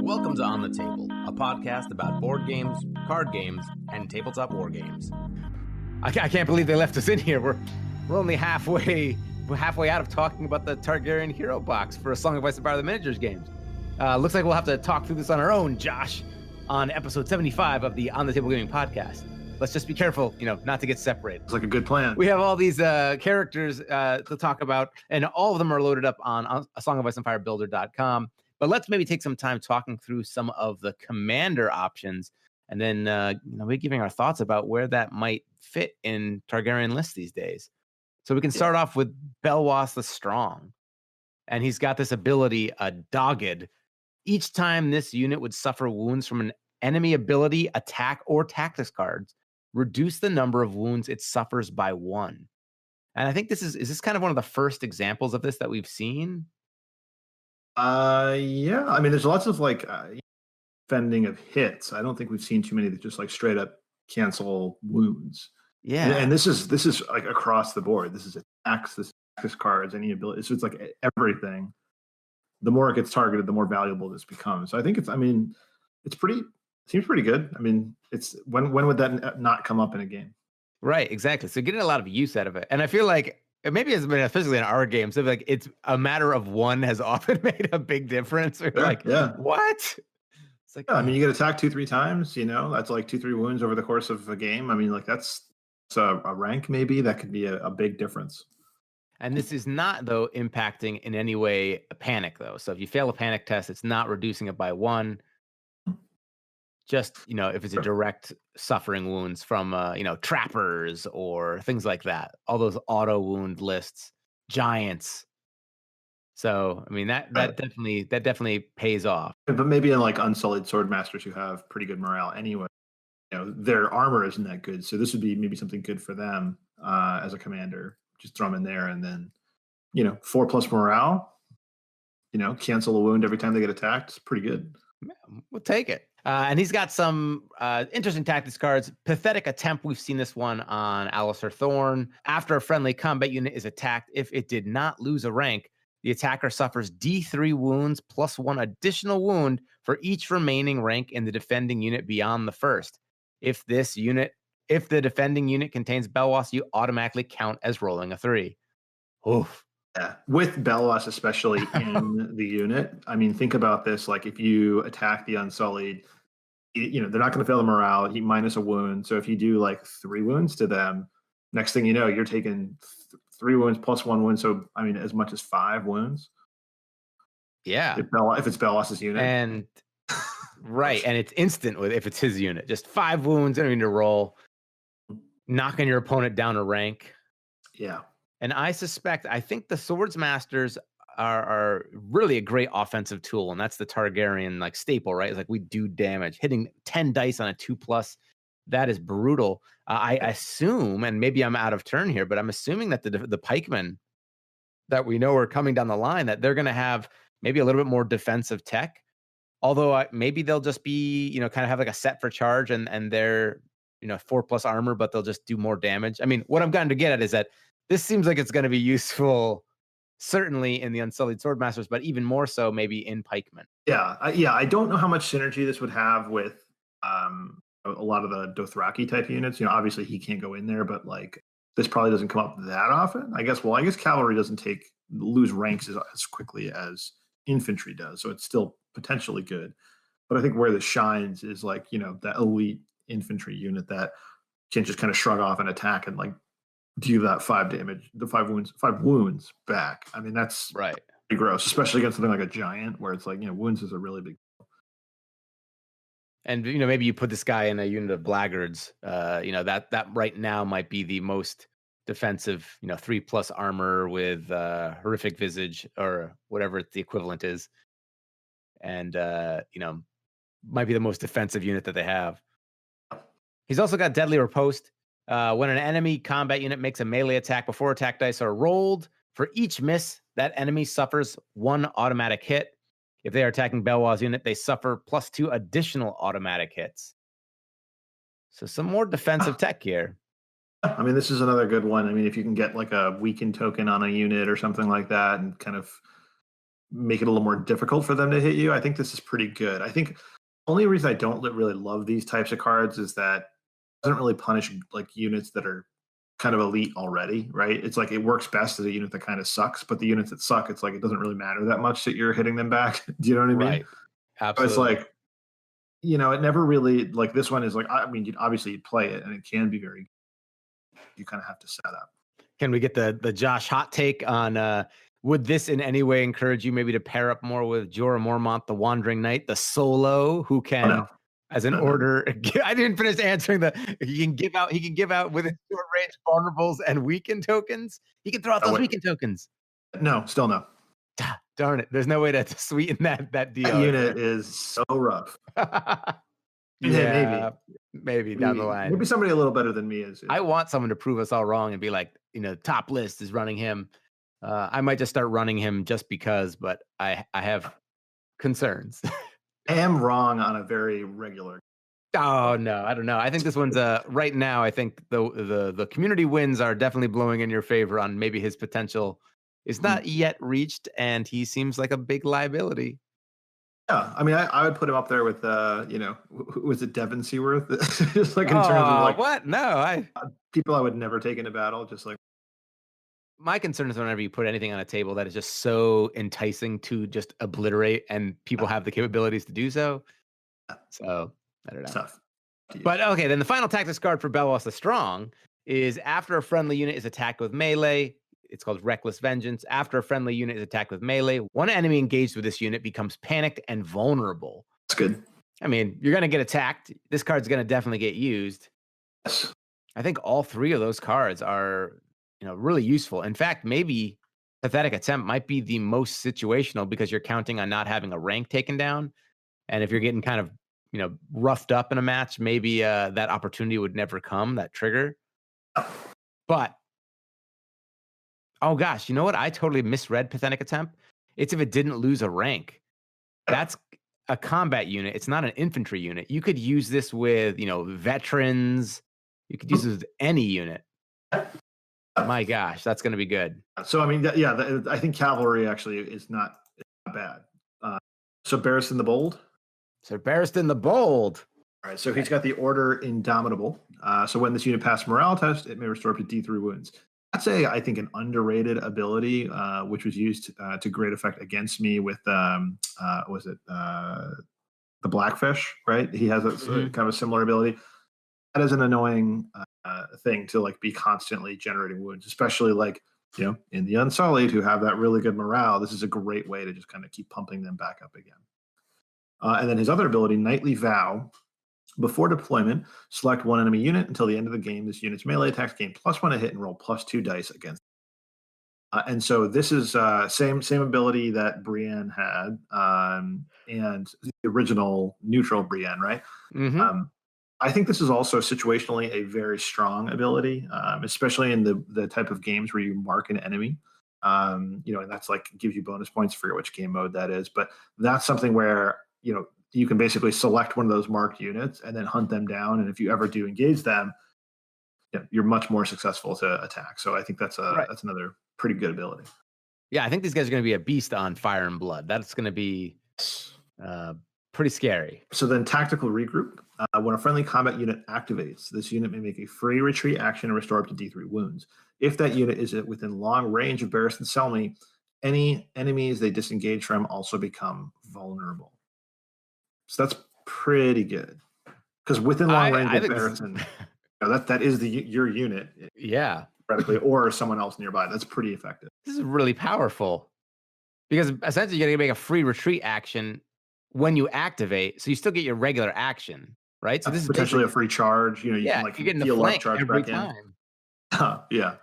Welcome to On the Table, a podcast about board games, card games, and tabletop war games. I can't believe they left us in here. We're only halfway out of talking about the Targaryen Hero Box for A Song of Ice and Fire the Miniatures games. Looks like we'll have to talk through this on our own, Josh, on episode 75 of the On the Table Gaming podcast. Let's just be careful, not to get separated. It's like a good plan. We have all these characters to talk about, and all of them are loaded up on A Song of Ice and Fire Builder.com. But let's maybe take some time talking through some of the commander options, and then we're giving our thoughts about where that might fit in Targaryen lists these days. So we can start off with Belwas the Strong, and he's got this ability, Dogged. Each time this unit would suffer wounds from an enemy ability, attack, or tactics cards, reduce the number of wounds it suffers by 1. And I think is this kind of one of the first examples of this that we've seen? Yeah. I mean, there's lots of fending of hits. I don't think we've seen too many that just straight up cancel wounds. Yeah. And this is like across the board. This is attacks, this cards, any ability. So it's like everything. The more it gets targeted, the more valuable this becomes. So I think seems pretty good. I mean, it's when would that not come up in a game? Right, exactly. So getting a lot of use out of it. And I feel like maybe it's been physically in our games. So like it's a matter of one has often made a big difference. What? It's like, yeah, I mean, you get attacked 2-3 times, that's like 2-3 wounds over the course of a game. I mean, that's a rank maybe that could be a big difference. And this is not, though, impacting in any way a panic, though. So if you fail a panic test, it's not reducing it by 1. Just, if it's a direct suffering wounds from, trappers or things like that. All those auto wound lists, giants. So, I mean, that definitely pays off. But maybe in Unsullied sword masters who have pretty good morale anyway, their armor isn't that good. So this would be maybe something good for them as a commander. Just throw them in there and then, 4+ morale, cancel a wound every time they get attacked. It's pretty good. Yeah, we'll take it. And he's got some interesting tactics cards. Pathetic Attempt. We've seen this one on Alistair Thorne. After a friendly combat unit is attacked, if it did not lose a rank, the attacker suffers D3 wounds plus 1 additional wound for each remaining rank in the defending unit beyond the first. If the defending unit contains Belwas, you automatically count as rolling a 3. Oof. Yeah, with Belwas especially in the unit. I mean, think about this. Like if you attack the Unsullied, they're not going to fail the morale. He minus a wound. So if you do 3 wounds to them, next thing you know, you're taking 3 wounds plus 1 wound. So I mean, as much as 5 wounds. Yeah. If it's Belwas's unit. And right, and it's instant if it's his unit. Just 5 wounds, don't need to roll. Knocking your opponent down a rank. Yeah. And I think the Swords Masters are really a great offensive tool, and that's the Targaryen staple, right? It's like we do damage. Hitting 10 dice on a 2+, that is brutal. I assume, and maybe I'm out of turn here, but I'm assuming that the pikemen that we know are coming down the line, that they're going to have maybe a little bit more defensive tech. Although maybe they'll just be, kind of have a set for charge and they're, 4+ armor, but they'll just do more damage. I mean, what I'm going to get at is that this seems like it's going to be useful, certainly in the Unsullied Swordmasters, but even more so maybe in pikemen. Yeah. I don't know how much synergy this would have with a lot of the Dothraki type units. Obviously he can't go in there, but this probably doesn't come up that often. I guess cavalry doesn't lose ranks as quickly as infantry does, so it's still potentially good. But I think where this shines is that elite infantry unit that can just kind of shrug off an attack and do that 5 damage, the 5 wounds back. I mean, that's right. Pretty gross, especially against something like a giant where it's wounds is a really big deal. And maybe you put this guy in a unit of blackguards. That right now might be the most defensive. 3+ armor with horrific visage or whatever the equivalent is, and might be the most defensive unit that they have. He's also got Deadly Riposte. When an enemy combat unit makes a melee attack before attack dice are rolled, for each miss, that enemy suffers 1 automatic hit. If they are attacking Belwas' unit, they suffer +2 additional automatic hits. So some more defensive tech here. I mean, this is another good one. I mean, if you can get like a weakened token on a unit or something like that and kind of make it a little more difficult for them to hit you, I think this is pretty good. I think only reason I don't really love these types of cards is that it doesn't really punish like units that are kind of elite already, right? It's like it works best as a unit that kind of sucks, but the units that suck, it's like it doesn't really matter that much that you're hitting them back. Do you know what I mean? Right. So it's Absolutely. like, it never really like this one is like, I mean, you'd play it and it can be very, you kind of have to set up. Can we get the Josh hot take on would this in any way encourage you maybe to pair up more with Jorah Mormont, the Wandering Knight, the solo who can no. as an order I didn't finish answering he can give out with short range vulnerables and weakened tokens. He can throw out those weakened tokens. No, still no. Darn it. There's no way to sweeten that deal. That unit is so rough. Yeah, maybe down the line. Maybe somebody a little better than me is. I want someone to prove us all wrong and be like, top list is running him. I might just start running him just because, but I have concerns. I am wrong on a very regular. Oh no, I don't know. I think this one's right now. I think the community wins are definitely blowing in your favor on maybe his potential is not yet reached, and he seems like a big liability. Yeah, I mean, I would put him up there with was it Devin Seaworth? Just like in terms of like what? No, people I would never take into battle. Just like my concern is whenever you put anything on a table that is just so enticing to just obliterate, and people have the capabilities to do so. So I don't know. Tough. But okay, then the final tactics card for Belwas the Strong is after a friendly unit is attacked with melee. It's called Reckless Vengeance. After a friendly unit is attacked with melee, one enemy engaged with this unit becomes panicked and vulnerable. That's good. I mean, you're going to get attacked. This card's going to definitely get used. Yes. I think all three of those cards are, really useful. In fact, maybe Pathetic Attempt might be the most situational because you're counting on not having a rank taken down. And if you're getting kind of, roughed up in a match, maybe that opportunity would never come, that trigger. But oh gosh, you know what? I totally misread Pathetic Attempt. It's if it didn't lose a rank. That's a combat unit. It's not an infantry unit. You could use this with, veterans. You could use this with any unit. My gosh, that's going to be good. So I mean, I think cavalry actually is not bad. So Barristan the Bold. So Barristan the Bold. All right, so he's got the order Indomitable. So when this unit passes morale test, it may restore up to D3 wounds. That's I think an underrated ability, which was used to great effect against me with the Blackfish, right? He has a kind of a similar ability. That is an annoying thing to like be constantly generating wounds, especially like in the Unsullied who have that really good morale. This is a great way to just kind of keep pumping them back up again. And then his other ability, Nightly Vow. Before deployment, select one enemy unit until the end of the game. This unit's melee attacks gain +1 to hit and roll +2 dice against. And so this is same ability that Brienne had, and the original neutral Brienne, right? Mm-hmm. I think this is also situationally a very strong ability, especially in the type of games where you mark an enemy. And that's like gives you bonus points. I forget which game mode that is, but that's something where you can basically select one of those marked units and then hunt them down. And if you ever do engage them, you're much more successful to attack. So I think that's another pretty good ability. Yeah, I think these guys are going to be a beast on Fire and Blood. That's going to be pretty scary. So then Tactical Regroup. When a friendly combat unit activates, this unit may make a free retreat action and restore up to D3 wounds. If that unit is within long range of Barristan Selmy, any enemies they disengage from also become vulnerable. So that's pretty good. Because within long range of Barristan, that is your unit. Yeah. Or someone else nearby. That's pretty effective. This is really powerful. Because essentially you're going to make a free retreat action when you activate, so you still get your regular action, right? So this is potentially a free charge. You can like you're getting feel the flank charge every back time. In. Yeah.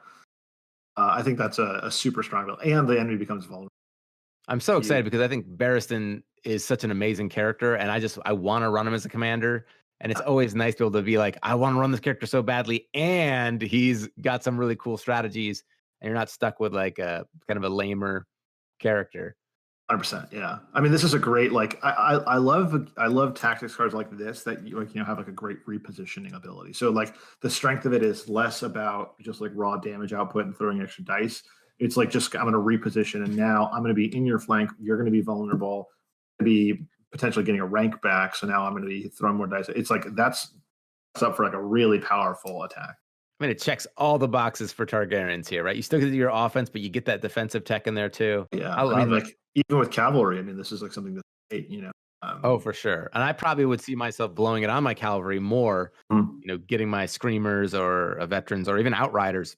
I think that's a super strong build. And the enemy becomes vulnerable. I'm so excited because I think Barristan is such an amazing character, and I want to run him as a commander. And it's always nice to be able to be like, I want to run this character so badly, and he's got some really cool strategies, and you're not stuck with like a kind of a lamer character. 100%. Yeah. I mean, this is a great, like, I love tactics cards like this that you like, have like a great repositioning ability. So like the strength of it is less about just like raw damage output and throwing extra dice. It's like, just, I'm going to reposition, and now I'm going to be in your flank. You're going to be vulnerable, be potentially getting a rank back. So now I'm going to be throwing more dice. It's like, that's up for like a really powerful attack. I mean, it checks all the boxes for Targaryens here, right? You still get your offense, but you get that defensive tech in there too. Yeah. I mean, love it. like, even with cavalry, I mean, this is like something that's, Oh, for sure. And I probably would see myself blowing it on my cavalry more, getting my screamers or veterans or even outriders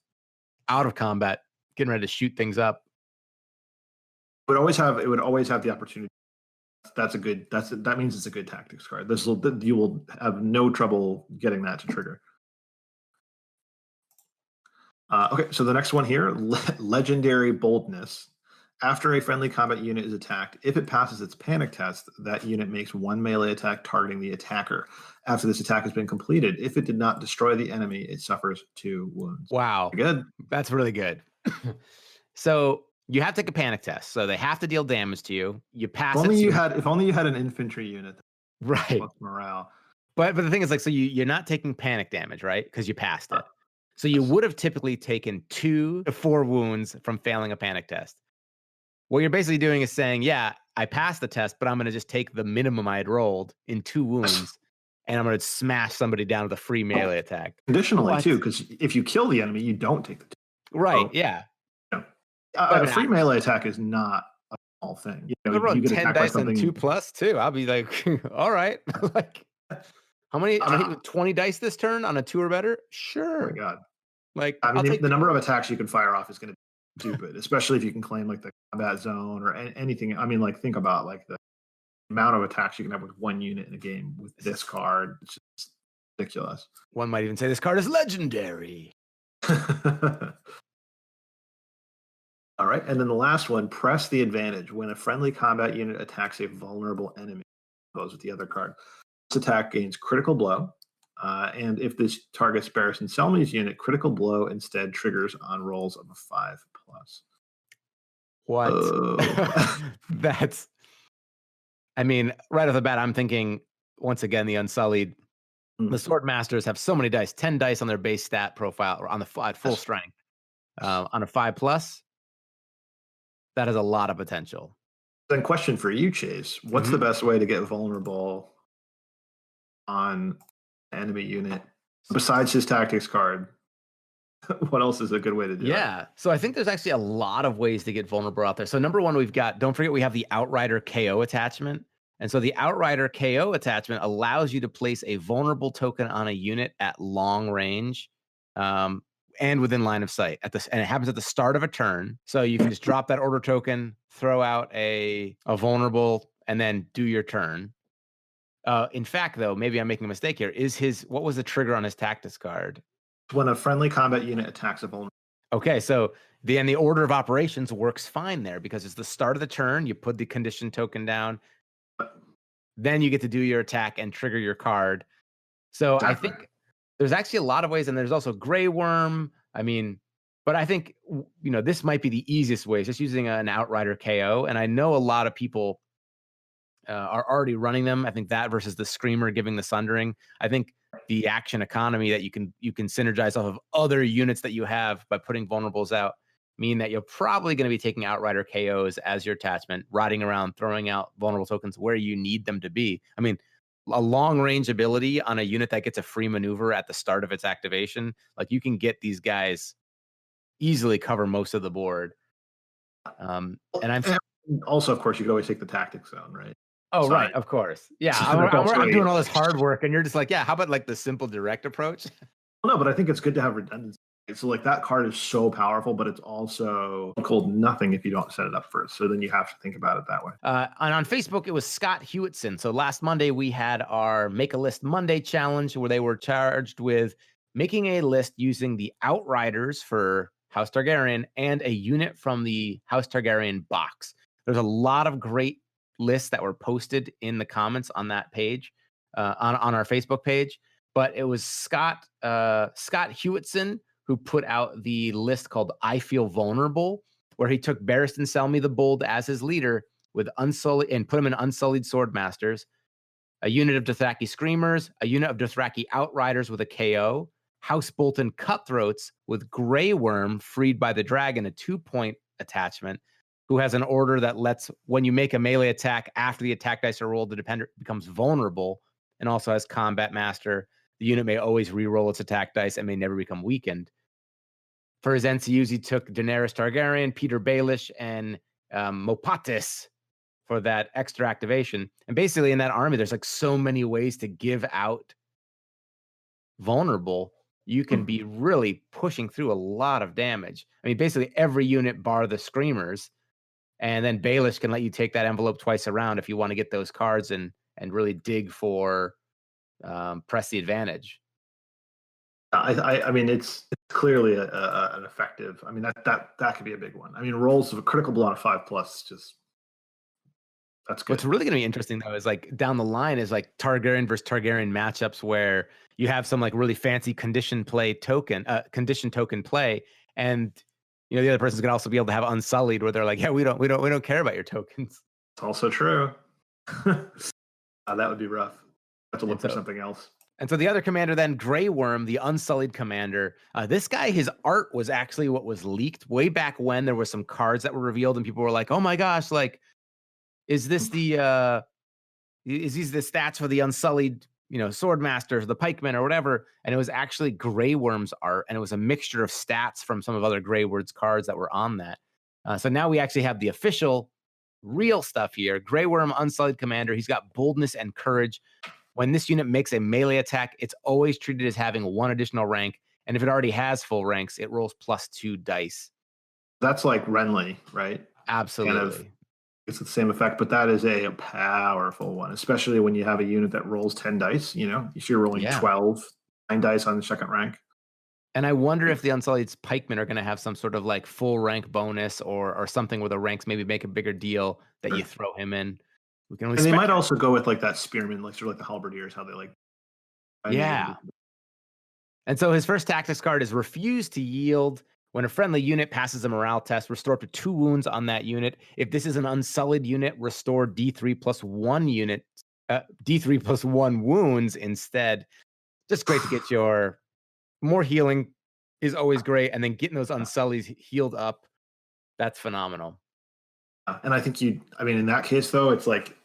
out of combat, getting ready to shoot things up. It would always have the opportunity. That means it's a good tactics card. You will have no trouble getting that to trigger. Okay, so the next one here, Legendary Boldness. After a friendly combat unit is attacked, if it passes its panic test, that unit makes one melee attack targeting the attacker. After this attack has been completed, if it did not destroy the enemy, it suffers 2 wounds. Wow. Good. That's really good. So you have to take a panic test. So they have to deal damage to you. You pass If only you had an infantry unit. Right. Morale. But the thing is, like, so you're not taking panic damage, right? Because you passed it. So you would have typically taken 2 to 4 wounds from failing a panic test. What you're basically doing is saying, yeah, I passed the test, but I'm going to just take the minimum I had rolled in 2 wounds, and I'm going to smash somebody down with a free melee attack. Conditionally, too, because if you kill the enemy, you don't take the test. Right, yeah. A free melee attack is not a small thing. You get 10 dice and 2+, too. I'll be like, all right. Like, how many? 20 dice this turn on a 2 or better? Sure. Oh my God. Like, I mean, the number of attacks you can fire off is going to be stupid, especially if you can claim like the combat zone or anything. I mean, like, think about like the amount of attacks you can have with one unit in a game with this card. It's just ridiculous. One might even say this card is legendary. All right, and then the last one, Press the Advantage. When a friendly combat unit attacks a vulnerable enemy, goes with the other card. This attack gains critical blow. And if this targets Barristan Selmy's unit, critical blow instead triggers on rolls of a 5+. What? That's, I mean, right off the bat, I'm thinking, once again, the Unsullied. The Sword Masters have so many dice, 10 dice on their base stat profile or on the at full strength. On a 5+, that has a lot of potential. Then question for you, Chase. What's the best way to get vulnerable on enemy unit besides his tactics card? What else is a good way to do it? Yeah, so I think there's actually a lot of ways to get vulnerable out there. So number one, don't forget we have the Outrider KO attachment. And so the Outrider KO attachment allows you to place a vulnerable token on a unit at long range and within line of sight. And it happens at the start of a turn. So you can just drop that order token, throw out a vulnerable, and then do your turn. In fact, though, maybe I'm making a mistake here. What was the trigger on his tactics card? When a friendly combat unit attacks a vulnerable. Okay, so the order of operations works fine there because it's the start of the turn. You put the condition token down. Then you get to do your attack and trigger your card. So exactly. I think there's actually a lot of ways, and there's also Grey Worm. I mean, but I think, this might be the easiest way, just using an Outrider KO. And I know a lot of people are already running them. I think that versus the Screamer giving the Sundering. I think the action economy that you can synergize off of other units that you have by putting vulnerables out mean that you're probably going to be taking Outrider KOs as your attachment, riding around, throwing out vulnerable tokens where you need them to be. I mean, a long range ability on a unit that gets a free maneuver at the start of its activation, like you can get these guys easily cover most of the board. And also, of course, you could always take the tactics zone, right? Oh, right, of course. Yeah, I'm doing all this hard work, and you're just like, yeah, how about like the simple direct approach? Well, no, but I think it's good to have redundancy. So like that card is so powerful, but it's also cold nothing if you don't set it up first. So then you have to think about it that way. And on Facebook, it was Scott Hewitson. So last Monday, we had our Make a List Monday challenge where they were charged with making a list using the Outriders for House Targaryen and a unit from the House Targaryen box. There's a lot of great lists that were posted in the comments on that page, on our Facebook page. But it was Scott Hewitson who put out the list called I Feel Vulnerable, where he took Barristan Selmy the Bold as his leader with Unsullied and put them in Unsullied Swordmasters, a unit of Dothraki Screamers, a unit of Dothraki Outriders with a KO, House Bolton Cutthroats with Grey Worm freed by the dragon, a 2-point attachment, who has an order that lets when you make a melee attack after the attack dice are rolled, the dependent becomes vulnerable, and also has Combat Master. The unit may always re-roll its attack dice and may never become weakened. For his NCUs, he took Daenerys Targaryen, Peter Baelish, and Mopatis for that extra activation. And basically in that army, there's like so many ways to give out vulnerable. You can be really pushing through a lot of damage. I mean, basically every unit bar the Screamers. And then Baelish can let you take that envelope twice around if you want to get those cards and really dig for press the advantage. I mean, it's clearly an effective. I mean, that could be a big one. I mean, rolls of a critical blow on a 5+, just that's good. What's really going to be interesting though is like down the line is like Targaryen versus Targaryen matchups where you have some like really fancy condition token play, and you know the other person's going to also be able to have Unsullied where they're like, yeah, we don't care about your tokens. It's also true. That would be rough. Have to look for something else. And so the other commander then, Grey Worm, the Unsullied commander. This guy, his art was actually what was leaked way back when there were some cards that were revealed and people were like, oh my gosh, like, is this the stats for the Unsullied, you know, Swordmasters, the Pikemen or whatever? And it was actually Grey Worm's art, and it was a mixture of stats from some of other Grey Worm's cards that were on that. So now we actually have the official real stuff here. Grey Worm, Unsullied commander. He's got boldness and courage. When this unit makes a melee attack, it's always treated as having 1 additional rank. And if it already has full ranks, it rolls +2 dice. That's like Renly, right? Absolutely. Kind of, it's the same effect, but that is a powerful one, especially when you have a unit that rolls 10 dice. You know, you're rolling 9 dice on the second rank. And I wonder if the Unsullied's pikemen are going to have some sort of like full rank bonus or something where the ranks maybe make a bigger deal that you throw him in. We can and they might also go with like that spearman, like sort of like the halberdiers, how they like. Yeah. And so his first tactics card is refuse to yield. When a friendly unit passes a morale test, restore up to 2 wounds on that unit. If this is an Unsullied unit, restore D3+1 unit, D3+1 wounds instead. Just great to get your more healing is always great. And then getting those Unsullieds healed up, that's phenomenal. And I think in that case though, it's like,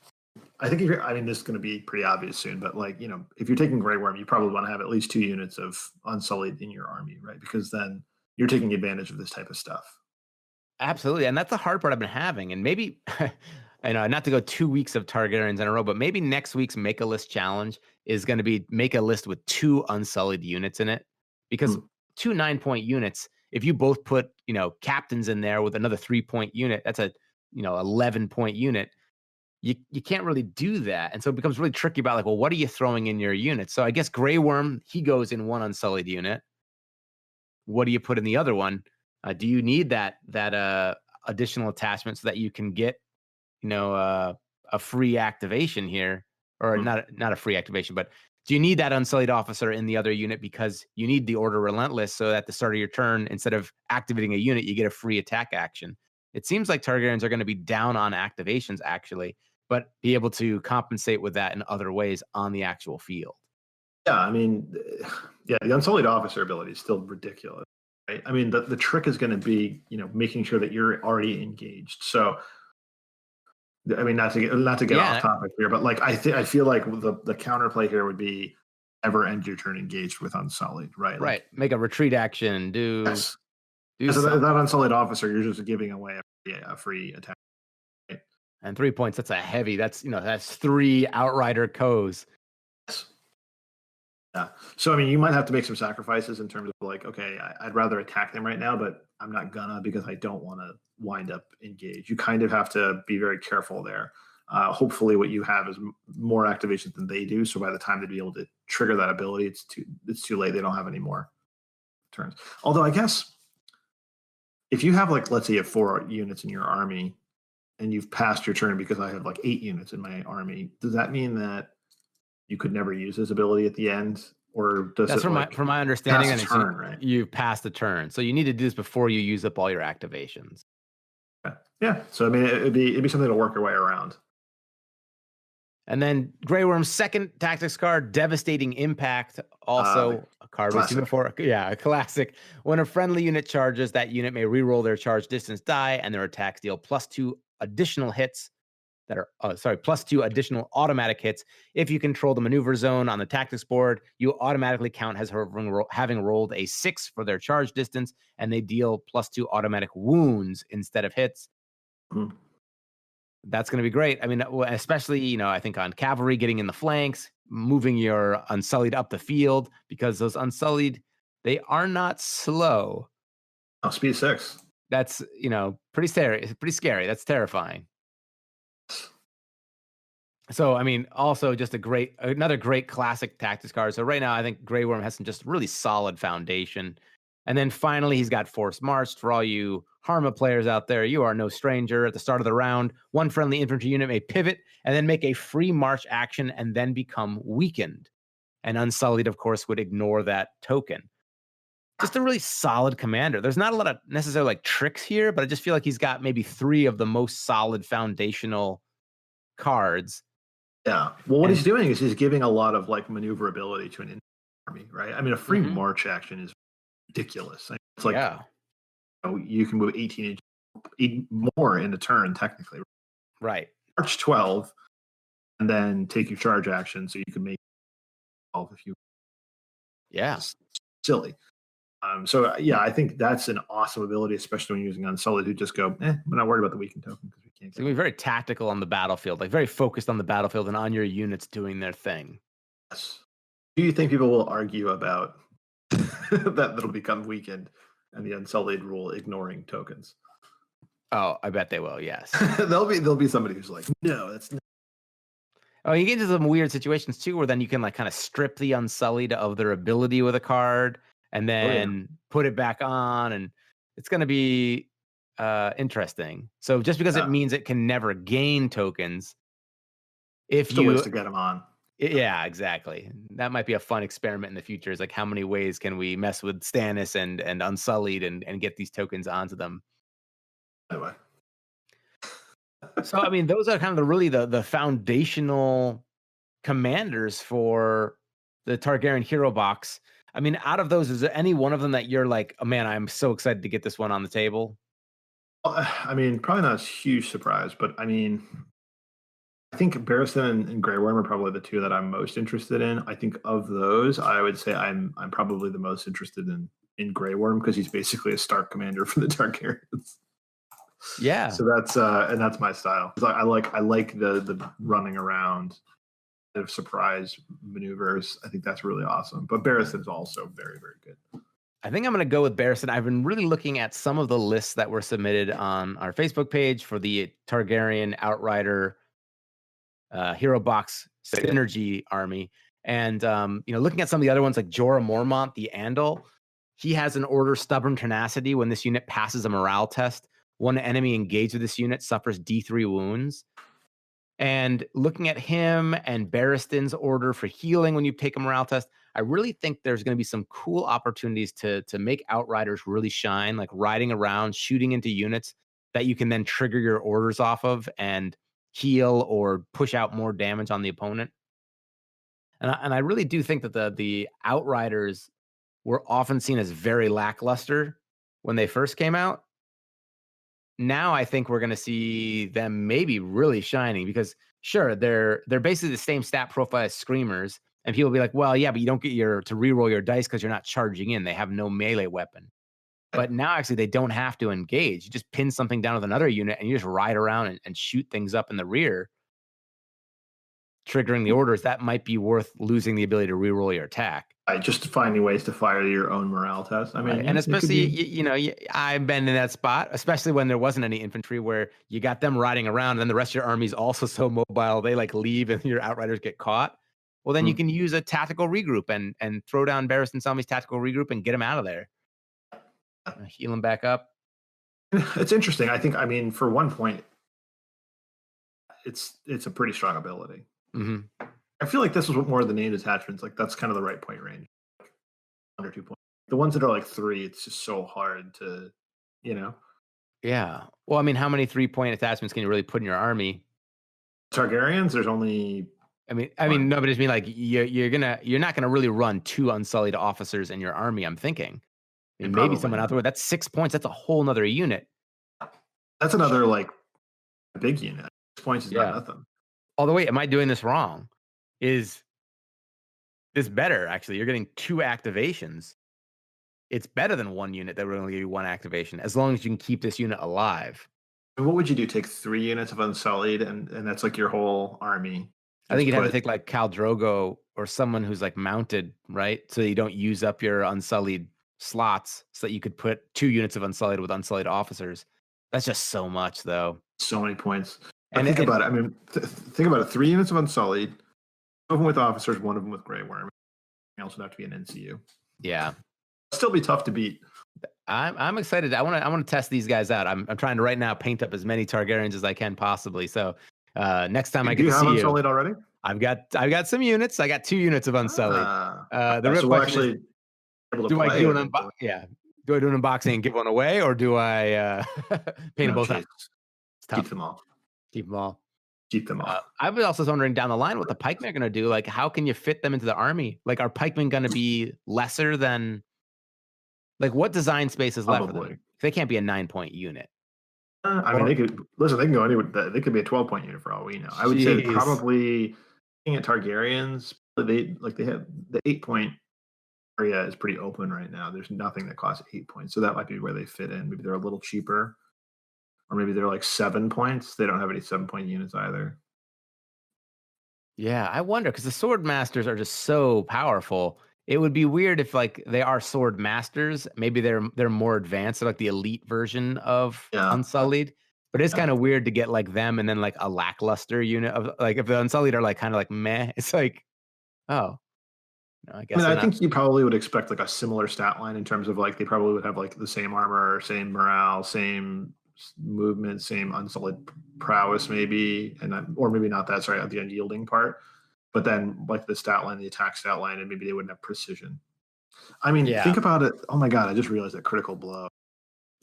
I think this is going to be pretty obvious soon, but like, you know, if you're taking Grey Worm, you probably want to have at least 2 units of Unsullied in your army, right? Because then you're taking advantage of this type of stuff. Absolutely. And that's the hard part I've been having. And maybe, I know, not to go 2 weeks of Targaryens in a row, but maybe next week's Make a List challenge is going to be make a list with 2 Unsullied units in it. Because 2 9-point units, if you both put, you know, captains in there with another 3-point unit, that's a, you know, 11-point unit. You can't really do that. And so it becomes really tricky about like, well, what are you throwing in your unit? So I guess Grey Worm, he goes in 1 Unsullied unit. What do you put in the other one? Do you need that additional attachment so that you can get, you know, a free activation here, or not a free activation, but do you need that Unsullied officer in the other unit because you need the Order Relentless so that at the start of your turn, instead of activating a unit, you get a free attack action? It seems like Targaryens are going to be down on activations actually, but be able to compensate with that in other ways on the actual field. Yeah, I mean, the Unsullied officer ability is still ridiculous, right? I mean, the trick is going to be, you know, making sure that you're already engaged. So, I mean, not to get off topic here, but like I feel like the counterplay here would be never end your turn engaged with Unsullied, right? Right. Like, make a retreat action. Yes. So that Unsullied officer, you're just giving away a free attack. Right? And 3 points. That's that's 3 Outrider Co's. Yeah. So, I mean, you might have to make some sacrifices in terms of like, okay, I'd rather attack them right now, but I'm not gonna because I don't want to wind up engaged. You kind of have to be very careful there. Hopefully what you have is more activations than they do. So by the time they'd be able to trigger that ability, it's too late. They don't have any more turns. Although I guess if you have like, let's say you have 4 units in your army and you've passed your turn because I have like 8 units in my army, does that mean that you could never use this ability at the end? Or does that's it from my understanding, and turn, right? You've passed the turn. So you need to do this before you use up all your activations. Okay. Yeah. So I mean, it'd be something to work your way around. And then Grey Worm's second tactics card, Devastating Impact, also a card we've seen before. Yeah, a classic. When a friendly unit charges, that unit may reroll their charge distance die, and their attacks deal +2 additional hits that are, +2 additional automatic hits. If you control the maneuver zone on the tactics board, you automatically count as having rolled a 6 for their charge distance, and they deal +2 automatic wounds instead of hits. Mm-hmm. That's going to be great. I mean, especially, I think on cavalry getting in the flanks, moving your Unsullied up the field, because those Unsullied, they are not slow. Oh, speed 6. That's, pretty scary. That's terrifying. So, I mean, also just another great classic tactics card. So right now, I think Grey Worm has some just really solid foundation. And then finally, he's got Forced March. For all you Harma players out there, you are no stranger. At the start of the round, one friendly infantry unit may pivot and then make a free march action and then become weakened. And Unsullied, of course, would ignore that token. Just a really solid commander. There's not a lot of necessarily tricks here, but I just feel like he's got maybe 3 of the most solid foundational cards. Yeah. Well, what he's doing is he's giving a lot of maneuverability to an army, right? I mean, a free march action is ridiculous. It's you can move 18 inches more in a turn, technically. Right. March 12, and then take your charge action, so you can make 12 if you. Yeah. It's silly. So yeah, I think that's an awesome ability, especially when using Unsullied, who just go, we're not worried about the weakened token because we can't. It's gonna be very tactical on the battlefield, very focused on the battlefield and on your units doing their thing. Yes. Do you think people will argue about that'll become weakened and the Unsullied rule ignoring tokens? Oh, I bet they will. Yes. there'll be somebody who's like, no, that's not. Oh, you get into some weird situations too, where then you can kind of strip the Unsullied of their ability with a card and then put it back on, and it's going to be interesting. So just because it means it can never gain tokens, if still ways to get them on. Yeah, exactly. That might be a fun experiment in the future. Is how many ways can we mess with Stannis and Unsullied and get these tokens onto them? Anyway. So I mean, those are kind of the foundational commanders for the Targaryen Hero Box. I mean, out of those, is there any one of them that you're like, oh man, I'm so excited to get this one on the table? I mean, probably not a huge surprise, but I mean, I think Barristan and Grey Worm are probably the 2 that I'm most interested in. I think of those, I would say I'm probably the most interested in Grey Worm because he's basically a Stark commander for the Targaryens. Yeah. So that's my style. I like the running around of surprise maneuvers. I think that's really awesome. But Barristan's also very, very good. I think I'm going to go with Barristan. I've been really looking at some of the lists that were submitted on our Facebook page for the Targaryen Outrider Hero Box Synergy Army. And, looking at some of the other ones like Jorah Mormont, the Andal, he has an order Stubborn Tenacity. When this unit passes a morale test, one enemy engaged with this unit suffers D3 wounds. And looking at him and Barristan's order for healing when you take a morale test, I really think there's going to be some cool opportunities to make Outriders really shine, like riding around, shooting into units that you can then trigger your orders off of and heal or push out more damage on the opponent. And I really do think that the Outriders were often seen as very lackluster when they first came out. Now I think we're going to see them maybe really shining because sure, they're basically the same stat profile as Screamers, and people will be like, well, yeah, but you don't get to reroll your dice because you're not charging in. They have no melee weapon. But now actually they don't have to engage. You just pin something down with another unit and you just ride around and shoot things up in the rear, triggering the orders. That might be worth losing the ability to reroll your attack. Just finding ways to fire your own morale test. I mean, right. And especially, I've been in that spot, especially when there wasn't any infantry, where you got them riding around, and then the rest of your army's also so mobile they leave, and your Outriders get caught. Well, then you can use a tactical regroup and throw down Barristan Selmy's tactical regroup and get them out of there, heal them back up. It's interesting. I think, for one point, it's a pretty strong ability. Mm-hmm. I feel like this was more of the named attachments. That's kind of the right point range. Under 2 points. The ones that are 3, it's just so hard to, Yeah. Well, I mean, how many 3-point attachments can you really put in your army? Targaryens, there's only I mean, no, but it's mean like you're not gonna really run 2 Unsullied officers in your army. I'm thinking. I mean, maybe someone out there. That's 6 points. That's a whole nother unit. That's another like big unit. 6 points is not nothing. Although, wait, am I doing this wrong? Is this better? Actually, you're getting 2 activations. It's better than 1 unit that would only give you 1 activation, as long as you can keep this unit alive. And what would you do? Take 3 units of Unsullied, and that's like your whole army. I think you'd have to take like Khal Drogo or someone who's like mounted, right? So you don't use up your Unsullied slots, so that you could put 2 units of Unsullied with Unsullied officers. That's just so much, though. So many points. But think about it. I mean, think about it. 3 units of Unsullied, 2 of them with officers, 1 of them with Grey Worm. They also have to be an NCU. Yeah, still be tough to beat. I'm excited. I want to test these guys out. I'm trying to right now paint up as many Targaryens as I can possibly. So next time I get to see you, Unsullied already? I've got some units. I got 2 units of Unsullied. The real question is, do I do an unboxing and give one away, or do I paint them both up? Keep them all. Keep them all. Keep them all. I was also wondering down the line what the pikemen are going to do. Like, how can you fit them into the army? Like, are pikemen going to be lesser than? Like, what design space is left for them? They can't be a 9-point unit. I mean, they could listen. They can go anywhere. They could be a 12-point unit for all we know. I would say probably looking at Targaryens, they have the 8-point area is pretty open right now. There's nothing that costs 8 points, so that might be where they fit in. Maybe they're a little cheaper, or maybe they're like 7 points. They don't have any 7-point units either. Yeah, I wonder, because the sword masters are just so powerful. It would be weird if like they are sword masters. Maybe they're more advanced, like the elite version of Unsullied. But it's kind of weird to get like them and then like a lackluster unit of like if the Unsullied are like kind of like meh. It's like, oh, no, I guess. I think you probably would expect like a similar stat line in terms of like they probably would have like the same armor, same morale, same movement, same Unsullied prowess, maybe, or maybe not that. Sorry, the unyielding part. But then, like the stat line, the attack stat line, and maybe they wouldn't have precision. I mean, think about it. Oh my god, I just realized that critical blow.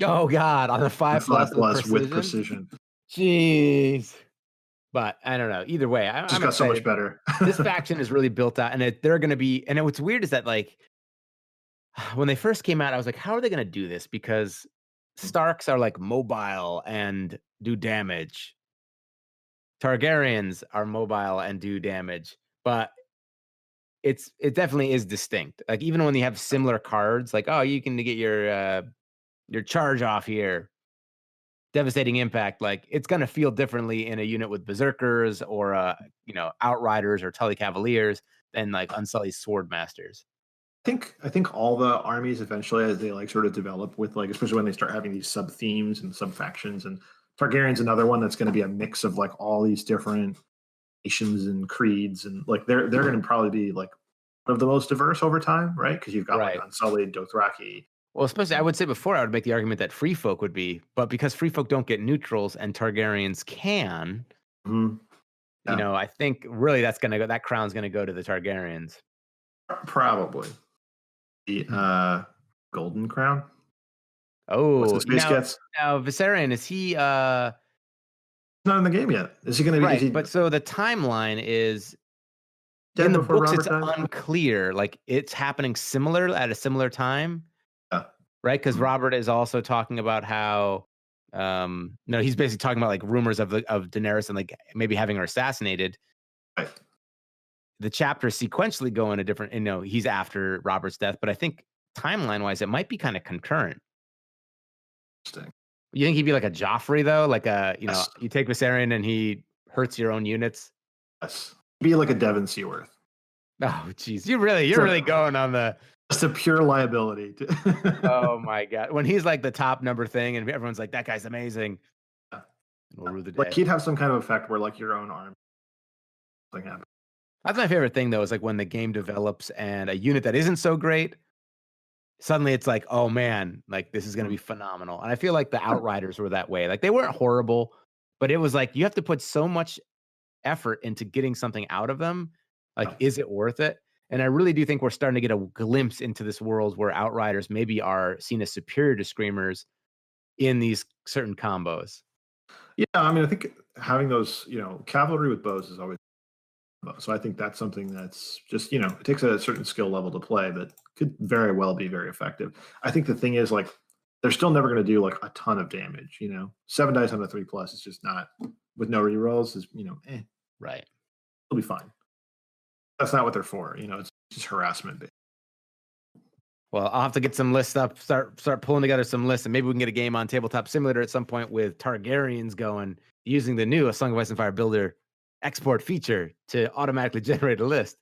Oh god, on the 5+ with precision. Jeez. But I don't know. Either way, I'm got so much better. This faction is really built out, and they're going to be. And what's weird is that like when they first came out, I was like, how are they going to do this? Because Starks are like mobile and do damage. Targaryens are mobile and do damage, but it definitely is distinct. Like even when you have similar cards, like, oh, you can get your charge off here, devastating impact. Like it's gonna feel differently in a unit with berserkers or outriders or Tully Cavaliers than like Unsullied sword masters. I think all the armies eventually, as they like sort of develop with like, especially when they start having these sub themes and sub factions, and Targaryen's another one that's going to be a mix of like all these different nations and creeds, and like they're going to probably be like one of the most diverse over time, right? Because you've got like Unsullied, Dothraki. Well, especially I would say before I would make the argument that free folk would be, but because free folk don't get neutrals and Targaryens can, I think really that crown's gonna go to the Targaryens. Probably the Golden Crown. Oh, what's the space gets? Now Viserion, is he not in the game yet? Is he going to be? Right, but so the timeline is in the books. It's unclear. Like it's happening at a similar time. Yeah. Right, because Robert is also talking about how, he's basically talking about like rumors of Daenerys and like maybe having her assassinated. Right. The chapters sequentially go in a different. He's after Robert's death, but I think timeline wise, it might be kind of concurrent. Interesting. You think he'd be like a Joffrey though? Like you take Viserion and he hurts your own units. Yes, be like a Devon Seaworth. Oh, geez, you're really going on the. Just a pure liability. Oh my god! When he's like the top number thing, and everyone's like, "That guy's amazing." Yeah. We'll rue the day. Like he'd have some kind of effect where like your own arm thing happens. That's my favorite thing though. Is like when the game develops and a unit that isn't so great. Suddenly it's like, oh man, like this is going to be phenomenal. And I feel like the Outriders were that way. Like they weren't horrible, but it was like you have to put so much effort into getting something out of them. Like, is it worth it? And I really do think we're starting to get a glimpse into this world where Outriders maybe are seen as superior to Screamers in these certain combos. Yeah, I mean, I think having those, cavalry with bows is always so. I think that's something that's just, it takes a certain skill level to play, but could very well be very effective. I think the thing is, like, they're still never going to do like a ton of damage. 7 dice on a 3+ is just not, with no rerolls, is Right. It'll be fine. That's not what they're for. It's just harassment based. Well, I'll have to get some lists up, start pulling together some lists, and maybe we can get a game on Tabletop Simulator at some point with Targaryens going, using the new A Song of Ice and Fire Builder export feature to automatically generate a list,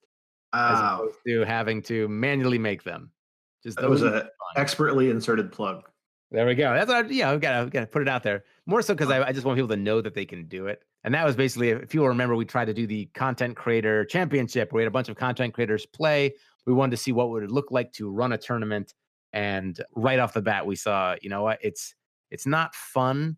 as opposed to having to manually make them. That was an expertly inserted plug. There we go. That's what we gotta put it out there. More so because I just want people to know that they can do it. And that was basically, if you remember, we tried to do the content creator championship where we had a bunch of content creators play. We wanted to see what would it look like to run a tournament. And right off the bat, we saw, it's not fun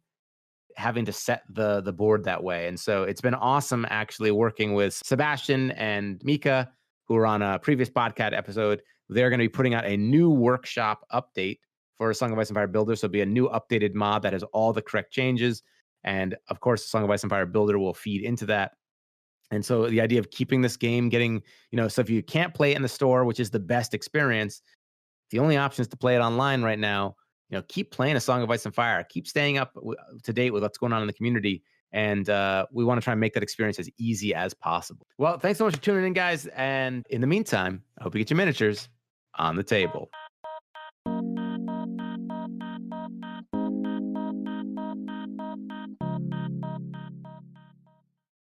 having to set the board that way. And so it's been awesome actually working with Sebastian and Mika, who were on a previous podcast episode. They're going to be putting out a new workshop update for A Song of Ice and Fire Builder. So it'll be a new updated mod that has all the correct changes. And of course, A Song of Ice and Fire Builder will feed into that. And so the idea of keeping this game getting, so if you can't play it in the store, which is the best experience, the only option is to play it online right now. Keep playing A Song of Ice and Fire. Keep staying up to date with what's going on in the community. And we want to try and make that experience as easy as possible. Well, thanks so much for tuning in, guys. And in the meantime, I hope you get your miniatures on the table.